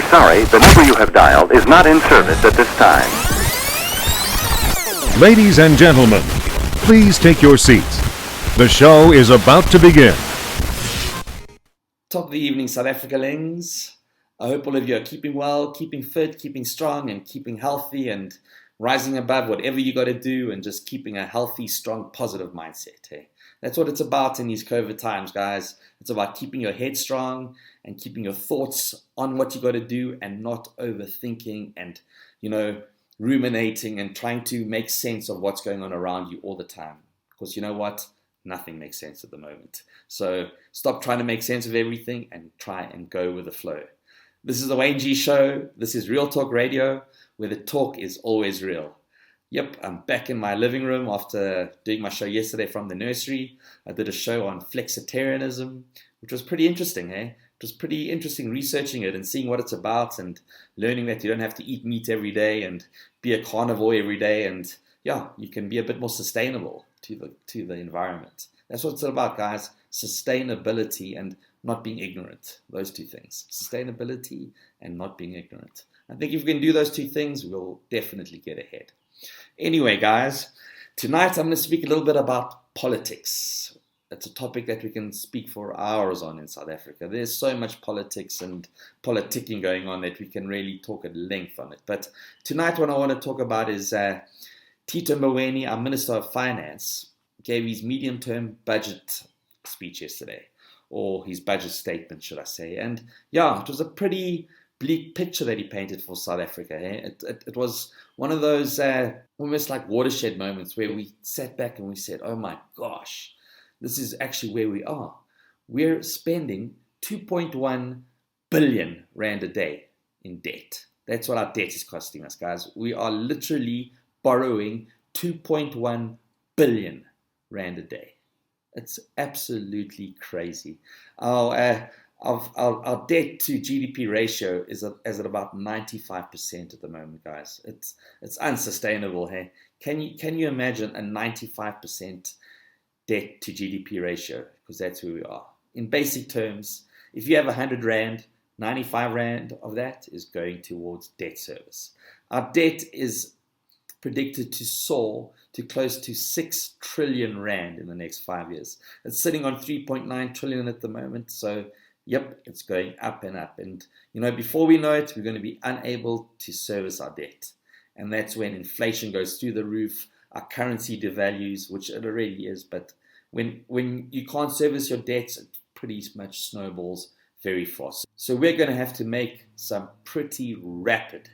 sorry, the number you have dialed is not in service at this time. Ladies and gentlemen, please take your seats. The show is about to begin. Top of the evening, South Africalings. I hope all of you are keeping well, keeping fit, keeping strong, and keeping healthy, and rising above whatever you got to do, and just keeping a healthy, strong, positive mindset. Hey? That's what it's about in these COVID times, guys. It's about keeping your head strong and keeping your thoughts on what you got to do, and not overthinking and, ruminating and trying to make sense of what's going on around you all the time. Because you know what? Nothing makes sense at the moment. So stop trying to make sense of everything and try and go with the flow. This is the Wayne G Show. This is Real Talk Radio, where the talk is always real. Yep, I'm back in my living room after doing my show yesterday from the nursery. I did a show on flexitarianism, which was pretty interesting, eh? It was pretty interesting researching it and seeing what it's about, and learning that you don't have to eat meat every day and be a carnivore every day, and yeah, you can be a bit more sustainable to the environment. That's what it's about, guys. Sustainability and not being ignorant. Those two things. Sustainability and not being ignorant. I think if we can do those two things, we'll definitely get ahead. Anyway, guys, tonight I'm going to speak a little bit about politics. It's a topic that we can speak for hours on in South Africa. There's so much politics and politicking going on that we can really talk at length on it. But tonight what I want to talk about is Tito Mboweni, our Minister of Finance, gave his medium-term budget speech yesterday, or his budget statement, should I say. And yeah, it was a pretty bleak picture that he painted for South Africa. Eh? It was one of those almost like watershed moments where we sat back and we said, oh my gosh, this is actually where we are. We're spending 2.1 billion rand a day in debt. That's what our debt is costing us, guys. We are literally borrowing 2.1 billion rand a day. It's absolutely crazy. Our debt to GDP ratio is at about 95% at the moment, guys. It's unsustainable. Hey, can you imagine a 95% debt to GDP ratio? Because that's where we are. In basic terms, if you have 100 rand, 95 rand of that is going towards debt service. Our debt is predicted to soar to close to 6 trillion rand in the next 5 years. It's sitting on 3.9 trillion at the moment. So, yep, it's going up and up. And, before we know it, we're going to be unable to service our debt. And that's when inflation goes through the roof, our currency devalues, which it already is. But when you can't service your debts, it pretty much snowballs very fast. So we're going to have to make some pretty rapid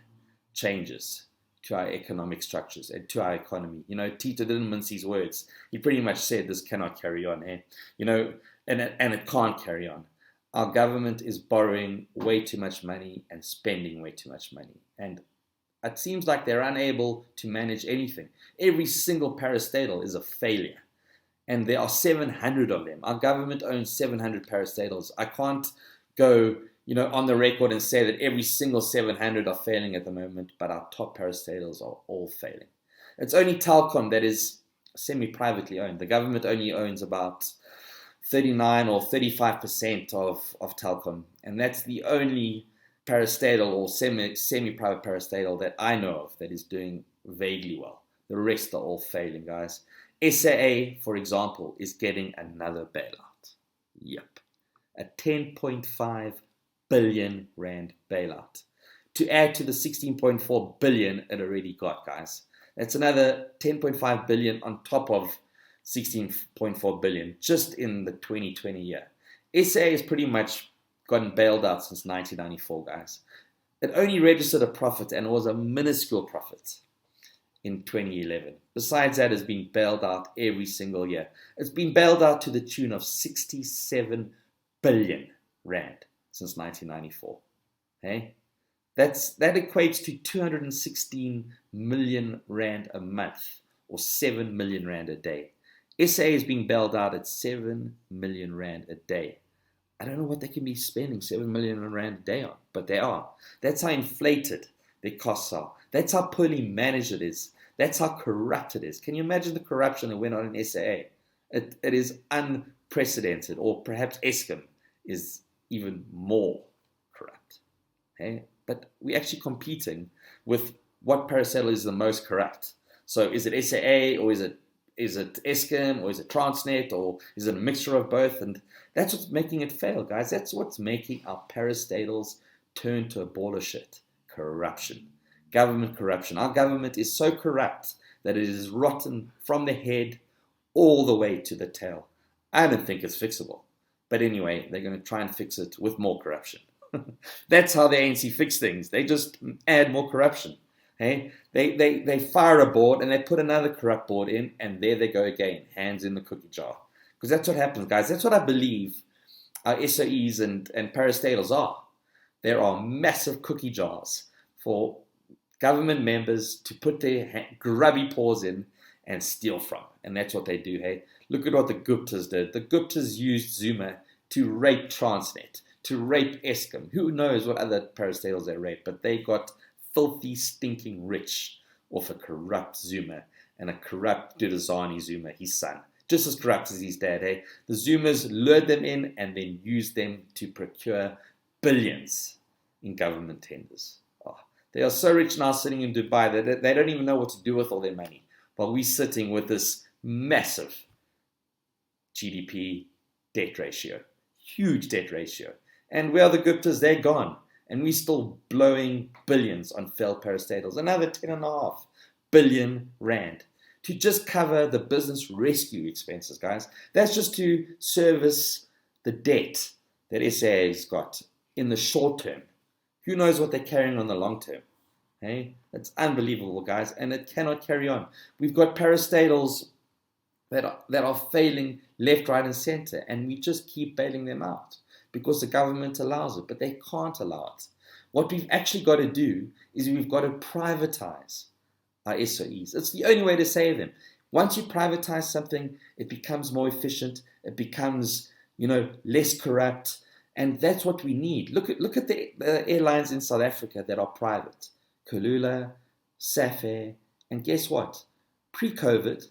changes to our economic structures and to our economy. Tito didn't mince his words. He pretty much said this cannot carry on, and it can't carry on. Our government is borrowing way too much money and spending way too much money. And it seems like they're unable to manage anything. Every single parastatal is a failure. And there are 700 of them. Our government owns 700 parastatals. I can't go on the record and say that every single 700 are failing at the moment, but our top parastatals are all failing. It's only Telkom that is semi-privately owned. The government only owns about 39 or 35% of Telkom, and that's the only parastatal or semi-private parastatal that I know of that is doing vaguely well. The rest are all failing, guys. SAA, for example, is getting another bailout. Yep. A 10.5 billion rand bailout to add to the 16.4 billion it already got, guys. That's another 10.5 billion on top of 16.4 billion just in the 2020 year. SA has pretty much gotten bailed out since 1994, guys. It only registered a profit, and it was a minuscule profit in 2011. Besides that, it's been bailed out every single year. It's been bailed out to the tune of 67 billion rand since 1994. Hey? That equates to 216 million rand a month, or 7 million rand a day. SA is being bailed out at 7 million rand a day. I don't know what they can be spending 7 million rand a day on, but they are. That's how inflated their costs are. That's how poorly managed it is. That's how corrupt it is. Can you imagine the corruption that went on in SAA? It is unprecedented, or perhaps Eskom is even more corrupt. Okay? But we're actually competing with what parastatal is the most corrupt. So is it SAA, or is it Eskom, or is it Transnet, or is it a mixture of both? And that's what's making it fail, guys. That's what's making our parastatals turn to a ball of shit. Corruption. Government corruption. Our government is so corrupt that it is rotten from the head all the way to the tail. I don't think it's fixable. But anyway, they're going to try and fix it with more corruption. That's how the ANC fix things. They just add more corruption. Hey? They fire a board and they put another corrupt board in, and there they go again, hands in the cookie jar. Because that's what happens, guys. That's what I believe our SOEs and parastatals are. There are massive cookie jars for government members to put their grubby paws in and steal from. And that's what they do, hey? Look at what the Guptas did. The Guptas used Zuma to rape Transnet, to rape Eskom. Who knows what other parastatals they raped, but they got filthy, stinking rich off a corrupt Zuma and a corrupt Dudazani Zuma, his son. Just as corrupt as his dad, hey? The Zumas lured them in and then used them to procure billions in government tenders. Oh, they are so rich now sitting in Dubai that they don't even know what to do with all their money. While we're sitting with this massive GDP debt ratio, huge debt ratio. And where are the Guptas? They're gone. And we're still blowing billions on failed parastatals. Another 10.5 billion rand to just cover the business rescue expenses, guys. That's just to service the debt that SA has got in the short term. Who knows what they're carrying on the long term? Hey? It's unbelievable, guys, and it cannot carry on. We've got parastatals that are failing left, right, and center, and we just keep bailing them out because the government allows it, but they can't allow it. What we've actually got to do is we've got to privatize our SOEs. It's the only way to save them. Once you privatize something, it becomes more efficient, it becomes, less corrupt, and that's what we need. Look at the airlines in South Africa that are private. Kulula, Safair, and guess what? Pre-COVID,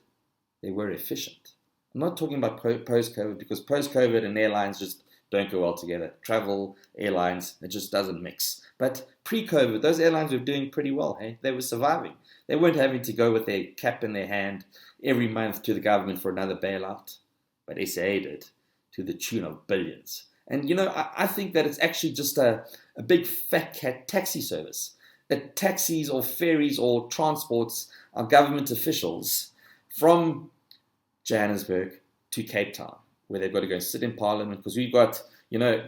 they were efficient. I'm not talking about post-COVID, because post-COVID and airlines just don't go well together. Travel, airlines, it just doesn't mix. But pre-COVID, those airlines were doing pretty well. Hey? They were surviving. They weren't having to go with their cap in their hand every month to the government for another bailout. But SA did, to the tune of billions. And, I think that it's actually just a big fat cat taxi service that taxis or ferries or transports our government officials from Johannesburg to Cape Town, where they've got to go sit in Parliament, because we've got,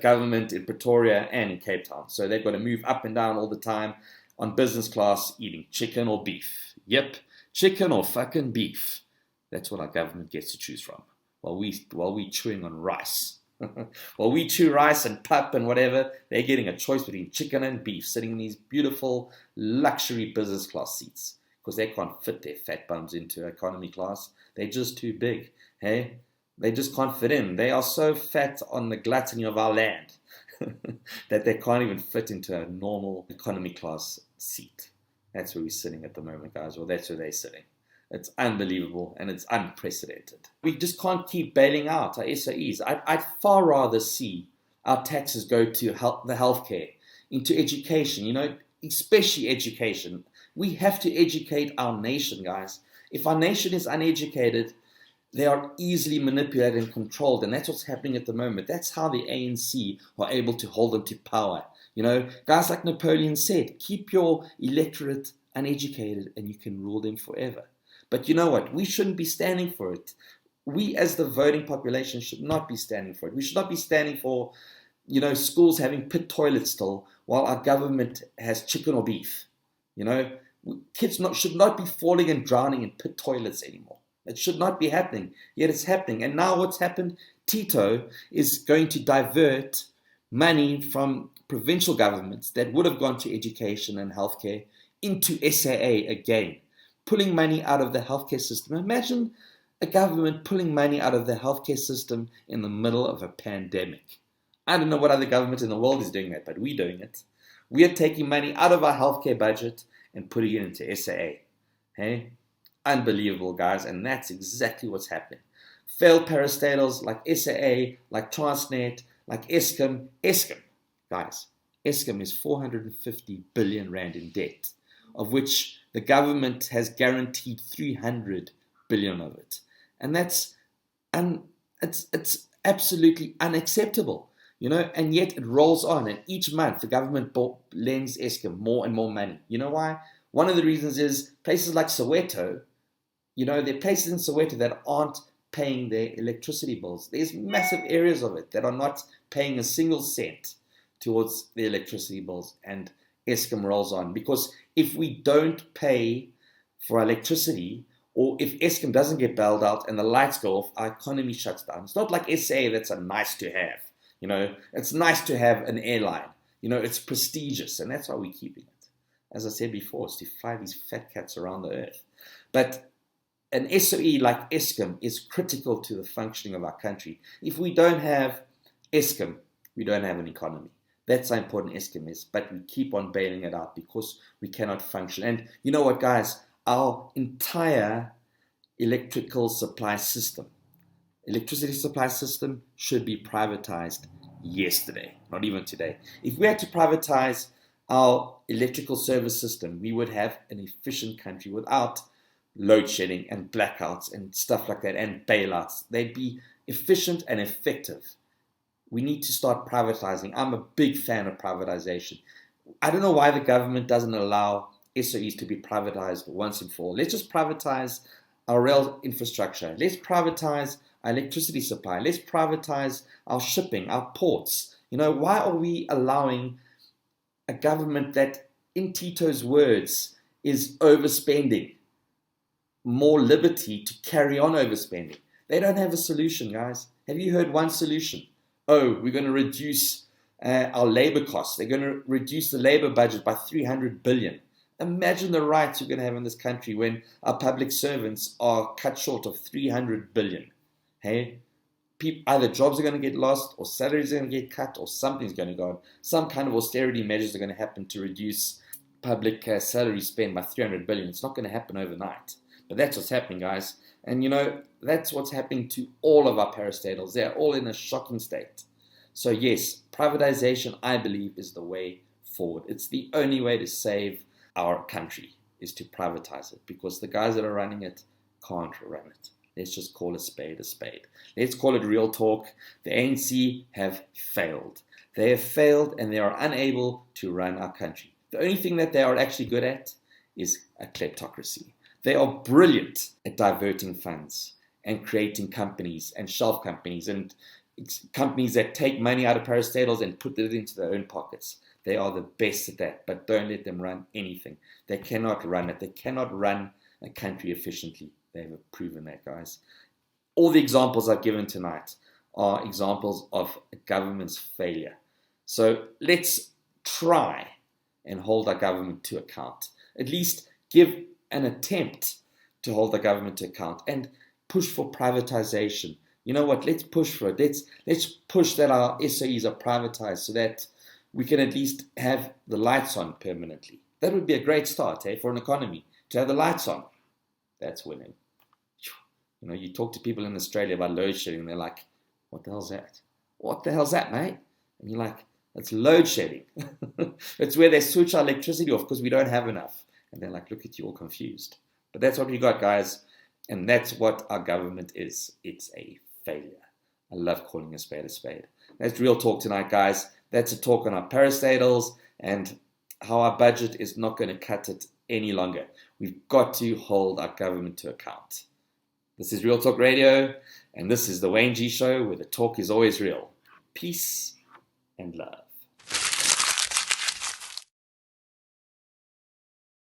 government in Pretoria and in Cape Town. So they've got to move up and down all the time on business class, eating chicken or beef. Yep, chicken or fucking beef. That's what our government gets to choose from, while we chewing on rice. While we chew rice and pup and whatever, they're getting a choice between chicken and beef, sitting in these beautiful luxury business class seats, because they can't fit their fat bums into economy class. They're just too big. Hey, they just can't fit in. They are so fat on the gluttony of our land that they can't even fit into a normal economy class seat. That's where we're sitting at the moment, guys. Well, that's where they're sitting. It's unbelievable and it's unprecedented. We just can't keep bailing out our SOEs. I'd far rather see our taxes go to the healthcare, into education, especially education. We have to educate our nation, guys. If our nation is uneducated, they are easily manipulated and controlled, and that's what's happening at the moment. That's how the ANC are able to hold them to power. Guys like Napoleon said, keep your electorate uneducated and you can rule them forever. But you know what? We shouldn't be standing for it. We as the voting population should not be standing for it. We should not be standing for, schools having pit toilets still while our government has chicken or beef. Kids should not be falling and drowning in pit toilets anymore. It should not be happening, yet it's happening. And now what's happened? Tito is going to divert money from provincial governments that would have gone to education and healthcare into SAA again, pulling money out of the healthcare system. Imagine a government pulling money out of the healthcare system in the middle of a pandemic. I don't know what other government in the world is doing that, but we're doing it. We are taking money out of our healthcare budget and putting it into SAA. Hey? Unbelievable, guys, and that's exactly what's happening. Failed parastatals like SAA, like Transnet, like Eskom, guys, Eskom is 450 billion rand in debt, of which the government has guaranteed 300 billion of it. And it's absolutely unacceptable, and yet it rolls on. And each month the government lends Eskom more and more money. You know why? One of the reasons is places like Soweto, there are places in Soweto that aren't paying their electricity bills. There's massive areas of it that are not paying a single cent towards the electricity bills, and Eskom rolls on. Because if we don't pay for electricity, or if Eskom doesn't get bailed out and the lights go off, our economy shuts down. It's not like SA that's a nice to have. It's nice to have an airline. It's prestigious, and that's why we're keeping it. As I said before, it's to fly these fat cats around the earth. But an SOE like Eskom is critical to the functioning of our country. If we don't have Eskom, we don't have an economy. That's how important Eskom is, but we keep on bailing it out because we cannot function. And you know what, guys? Our entire electricity supply system should be privatized yesterday, not even today. If we had to privatize our electrical service system, we would have an efficient country without load shedding and blackouts and stuff like that and bailouts. They'd be efficient and effective. We need to start privatizing. I'm a big fan of privatization. I don't know why the government doesn't allow SOEs to be privatized once and for all. Let's just privatize our rail infrastructure. Let's privatize our electricity supply. Let's privatize our shipping, our ports. Why are we allowing a government that, in Tito's words, is overspending more liberty to carry on overspending? They don't have a solution, guys. Have you heard one solution? Oh, we're going to reduce our labor costs. They're going to reduce the labor budget by 300 billion. Imagine the rights you're going to have in this country when our public servants are cut short of 300 billion. Hey, either jobs are going to get lost, or salaries are going to get cut, or something's going to go on. Some kind of austerity measures are going to happen to reduce public salary spend by 300 billion. It's not going to happen overnight. But that's what's happening, guys. And that's what's happening to all of our parastatals. They're all in a shocking state. So yes, privatization, I believe, is the way forward. It's the only way to save our country, is to privatize it, because the guys that are running it can't run it. Let's just call a spade a spade. Let's call it real talk. The ANC have failed. They have failed, and they are unable to run our country. The only thing that they are actually good at is a kleptocracy. They are brilliant at diverting funds and creating companies and shelf companies and companies that take money out of parastatals and put it into their own pockets. They are the best at that, but don't let them run anything. They cannot run it. They cannot run a country efficiently. They have proven that, guys. All the examples I've given tonight are examples of a government's failure. So let's try and hold our government to account. At least give an attempt to hold the government to account and push for privatization. You know what? Let's push for it. Let's push that our SOEs are privatized so that we can at least have the lights on permanently. That would be a great start, for an economy, to have the lights on. That's winning. You talk to people in Australia about load shedding, and they're like, what the hell's that? What the hell's that, mate? And you're like, it's load shedding. It's where they switch our electricity off because we don't have enough. And they're like, look at you all confused. But that's what we got, guys. And that's what our government is. It's a failure. I love calling a spade a spade. That's real talk tonight, guys. That's a talk on our parastatals and how our budget is not going to cut it any longer. We've got to hold our government to account. This is Real Talk Radio, and this is the Wayne G Show, where the talk is always real. Peace and love.